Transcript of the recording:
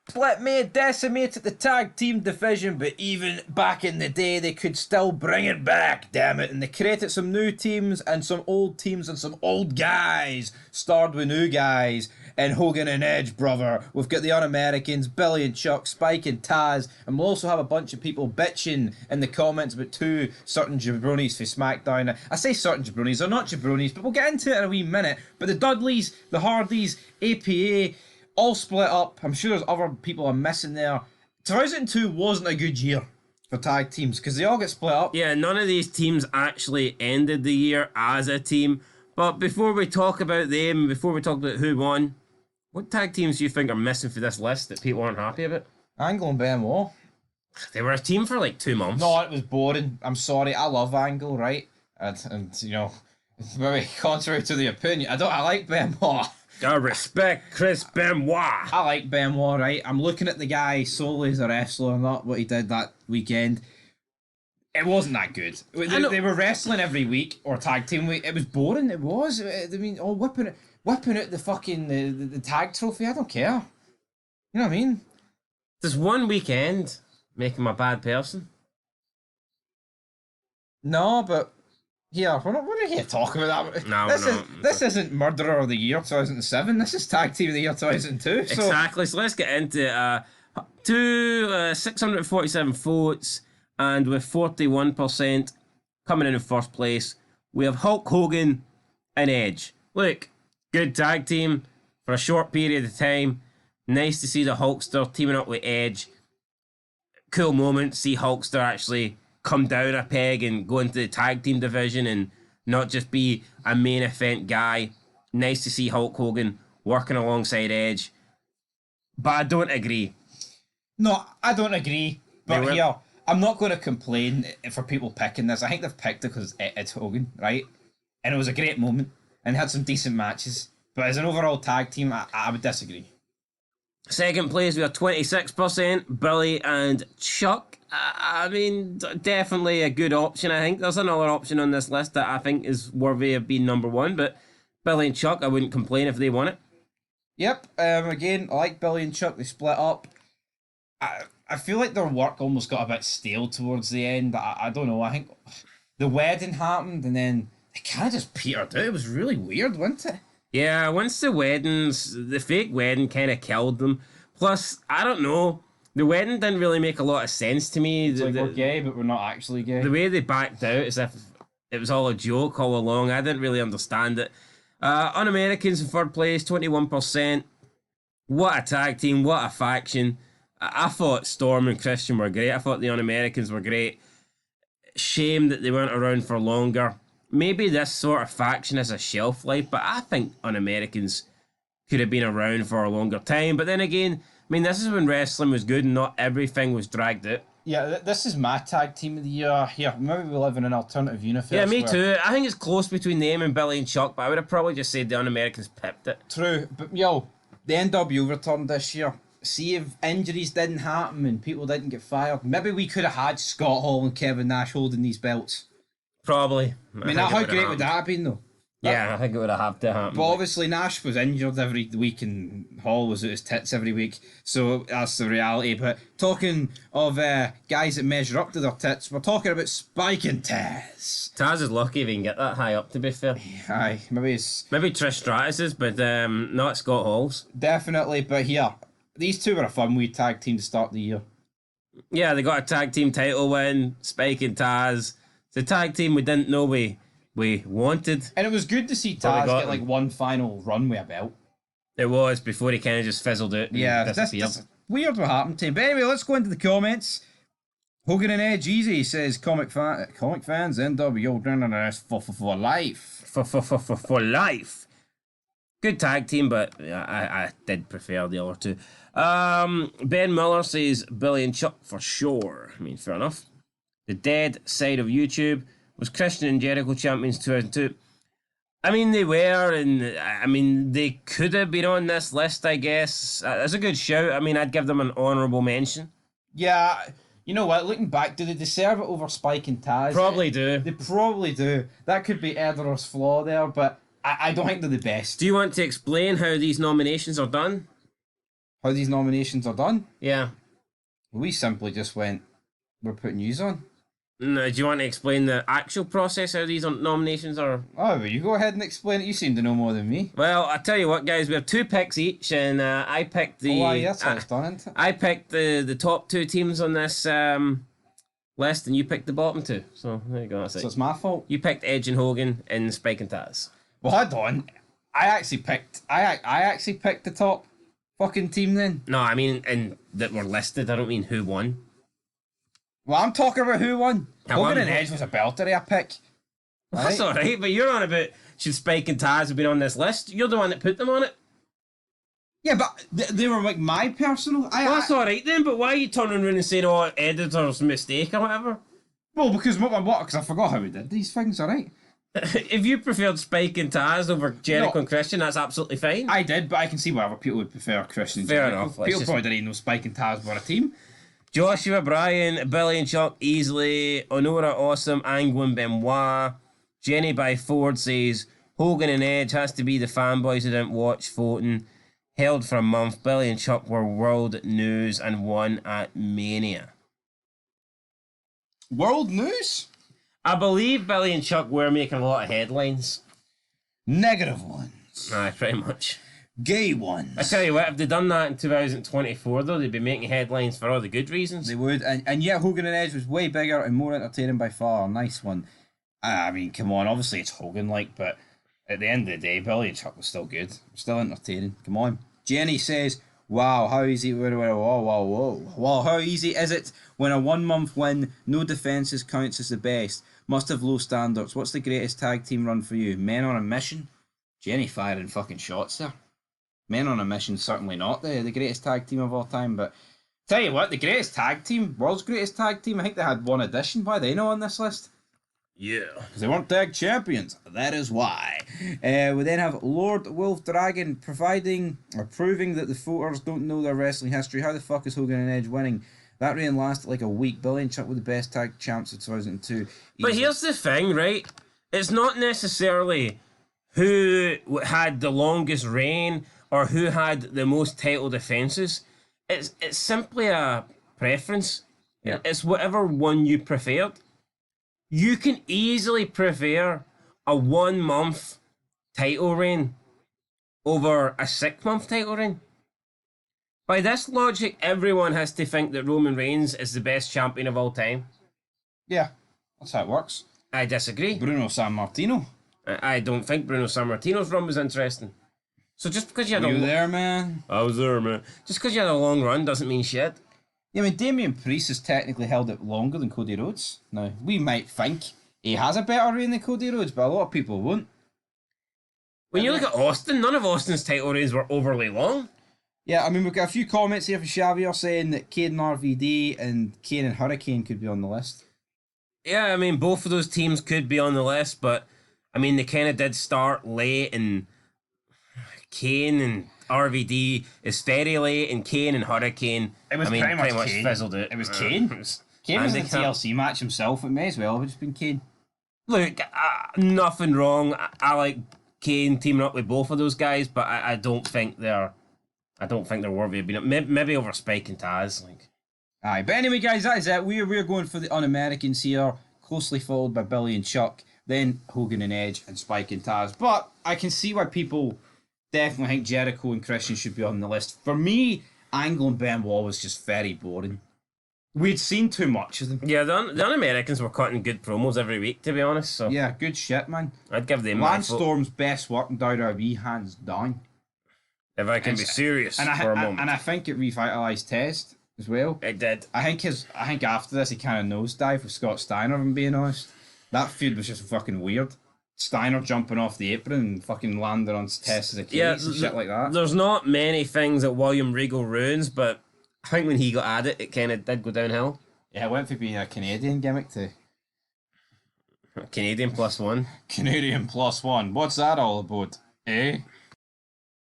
Split may decimated the tag team division, but even back in the day, they could still bring it back, damn it. And they created some new teams and some old teams and some old guys starred with new guys. And Hogan and Edge, brother. We've got the Un-Americans, Billy and Chuck, Spike and Taz. And we'll also have a bunch of people bitching in the comments about two certain jabronis for SmackDown. I say certain jabronis, they're not jabronis, but we'll get into it in a wee minute. But the Dudleys, the Hardys, APA, all split up. I'm sure there's other people I'm missing there. 2002 wasn't a good year for tag teams because they all get split up. Yeah, none of these teams actually ended the year as a team. But before we talk about them, before we talk about who won, what tag teams do you think are missing for this list that people aren't happy about? Angle and Benoit. They were a team for like 2 months. No, it was boring. I'm sorry. I love Angle, right? And you know, maybe contrary to the opinion, I like Benoit. I respect Chris Benoit. I like Benoit, right? I'm looking at the guy solely as a wrestler, not what he did that weekend. It wasn't that good. They were wrestling every week or tag team week. It was boring. It was. I mean, whipping out the fucking the tag trophy. I don't care. You know what I mean? Does one weekend make him a bad person? No, but yeah, we're not here talking about that. No, this isn't Murderer of the Year 2007. This is Tag Team of the Year 2002. So. Exactly. So let's get into 647 votes, and with 41% coming in first place, we have Hulk Hogan and Edge. Look, good tag team for a short period of time. Nice to see the Hulkster teaming up with Edge. Cool moment to see Hulkster actually come down a peg and go into the tag team division and not just be a main event guy. Nice to see Hulk Hogan working alongside Edge. But I don't agree. No, I don't agree. But yeah, I'm not going to complain for people picking this. I think they've picked it because it's Hogan, right? And it was a great moment and had some decent matches. But as an overall tag team, I would disagree. Second place, we have 26%, Billy and Chuck. I mean, definitely a good option, I think. There's another option on this list that I think is worthy of being number one, but Billy and Chuck, I wouldn't complain if they won it. Yep, again, I like Billy and Chuck. They split up. I feel like their work almost got a bit stale towards the end. I don't know. I think the wedding happened and then it kind of just petered out. It was really weird, wasn't it? Yeah, once the fake wedding kind of killed them. Plus, I don't know, the wedding didn't really make a lot of sense to me. It's like we're gay, but we're not actually gay. The way they backed out as if it was all a joke all along, I didn't really understand it. Un-Americans in third place, 21%. What a tag team, what a faction. I thought Storm and Christian were great. I thought the Un-Americans were great. Shame that they weren't around for longer. Maybe this sort of faction has a shelf life, but I think Un-Americans could have been around for a longer time. But then again, I mean, this is when wrestling was good and not everything was dragged out. Yeah, this is my tag team of the year. Here, maybe we live in an alternative universe. Yeah, me too. I think it's close between them and Billy and Chuck, but I would have probably just said the Un-Americans pipped it. True, but yo, the NWO returned this year. See if injuries didn't happen and people didn't get fired. Maybe we could have had Scott Hall and Kevin Nash holding these belts. Probably. I mean, how great would that have been, though? Yeah, I think it would have to happen. But obviously, Nash was injured every week and Hall was at his tits every week. So that's the reality. But talking of guys that measure up to their tits, we're talking about Spike and Taz. Taz is lucky if he can get that high up, to be fair. Aye, maybe Trish Stratus's, but not Scott Hall's. Definitely, but here, these two were a fun wee tag team to start the year. Yeah, they got a tag team title win, Spike and Taz. It's a tag team we didn't know we wanted. And it was good to see Taz get like one final run with a belt. It was, before he kind of just fizzled out. Yeah, that's weird what happened to him. But anyway, let's go into the comments. Hogan and Edge Easy says, comic fans, NWO for life. For life. Good tag team, but I did prefer the other two. Ben Miller says Billy and Chuck for sure. I mean, fair enough. The dead side of YouTube was Christian and Jericho champions 2002. I mean, they were, and I mean, they could have been on this list, I guess. That's a good shout. I mean, I'd give them an honourable mention. Yeah, you know what? Looking back, do they deserve it over Spike and Taz? Probably do. They probably do. That could be Ederer's flaw there, but I don't think they're the best. Do you want to explain how these nominations are done? how these nominations are done? Yeah. We simply just went, we're putting yous on. No, do you want to explain the actual process how these nominations are? Oh, well, you go ahead and explain it. You seem to know more than me. Well, I tell you what, guys, we have 2 picks each, and I picked the. Oh, aye, that's how it's done, isn't it? I picked the top 2 teams on this list, and you picked the bottom 2. So there you go. That's So it. it's my fault. You picked Edge and Hogan and Spike and Taz. Well, hold on. I actually picked the top fucking team then. No, I mean, and that were listed. I don't mean who won. Well, I'm talking about who won. I Hogan won. and Edge was a belter I pick. That's all right, but you're on about should Spike and Taz have been on this list? You're the one that put them on it. Yeah, but they were like my personal. Well, that's all right then. But why are you turning around and saying, "Oh, editor's mistake" or whatever? Well, because what? Because I forgot how we did these things. All right. If you preferred Spike and Taz over Jericho No. and Christian, that's absolutely fine. I did, but I can see why other people would prefer Christian. and Fair Jericho. enough, let's People just- probably didn't even know Spike and Taz were a team. Joshua Bryan, Billy and Chuck easily, Honora Awesome, Anglin Benoit, Jenny by Ford says Hogan and Edge has to be the fanboys who didn't watch voting. Held for a month, Billy and Chuck were world news and won at Mania. World news. I believe Billy and Chuck were making a lot of headlines. Negative ones. Aye, pretty much. Gay ones. I tell you what, if they'd done that in 2024, though, they'd be making headlines for all the good reasons. They would, and yet Hogan and Edge was way bigger and more entertaining by far. Nice one. I mean, come on, obviously it's Hogan-like, but at the end of the day, Billy and Chuck was still good. Still entertaining. Come on. Jenny says, wow, how easy, wow, how easy is it when a 1 month win, no defences counts as the best? Must have low standards. What's the greatest tag team run for you? Men on a Mission? Jenny firing fucking shots there. Men on a Mission, certainly not the greatest tag team of all time, but tell you what, the greatest tag team, world's greatest tag team, I think they had one addition. Why are they not on this list? Yeah. Because they weren't tag champions. That is why. We then have Lord Wolf Dragon proving that the voters don't know their wrestling history. How the fuck is Hogan and Edge winning? That reign lasted like a week. Billy and Chuck were the best tag champs of 2002. But Easily. here's the thing, right? It's not necessarily who had the longest reign or who had the most title defenses. It's simply a preference. Yeah. It's whatever one you preferred. You can easily prefer a 1 month title reign over a 6 month title reign. By this logic, everyone has to think that Roman Reigns is the best champion of all time. Yeah, that's how it works. I disagree. Bruno Sammartino. I don't think Bruno Sammartino's run was interesting. So just because you had Were a you there, man? I was there, man. Just because you had a long run doesn't mean shit. Yeah, I mean, Damian Priest has technically held it longer than Cody Rhodes. Now, we might think he has a better reign than Cody Rhodes, but a lot of people won't. When you look at Austin, none of Austin's title reigns were overly long. Yeah, I mean, we've got a few comments here from Xavier saying that Kane and RVD and Kane and Hurricane could be on the list. Yeah, I mean, both of those teams could be on the list, but I mean, they kind of did start late, and Kane and RVD is very late, and Kane and Hurricane. It was I mean, pretty much Kane. fizzled it. It was Kane. Kane was in a Handicap. TLC match himself. It may as well have just been Kane. Look, nothing wrong. I like Kane teaming up with both of those guys, but I don't think they're worthy of being up. Maybe over Spike and Taz. Like, Aye, but anyway, guys, that is it. We're going for the Un-Americans here, closely followed by Billy and Chuck, then Hogan and Edge, and Spike and Taz. But I can see why people definitely think Jericho and Christian should be on the list. For me, Angle and Benoit was just very boring. We'd seen too much of them. yeah, the Un-Americans were cutting good promos every week, to be honest. So Yeah, good shit, man. I'd give them my Lance vote. Storm's best work in WWE, hands down. If I can be serious And for a moment. I think it revitalised Test as well. It did. I think after this he kind of nosedived with Scott Steiner, if I'm being honest. That feud was just fucking weird. Steiner jumping off the apron and fucking landing on Test as a case and shit like that. There's not many things that William Regal ruins, but I think when he got at it, it kind of did go downhill. Yeah, it went from being a Canadian gimmick to Canadian +1. Canadian +1. What's that all about? Eh?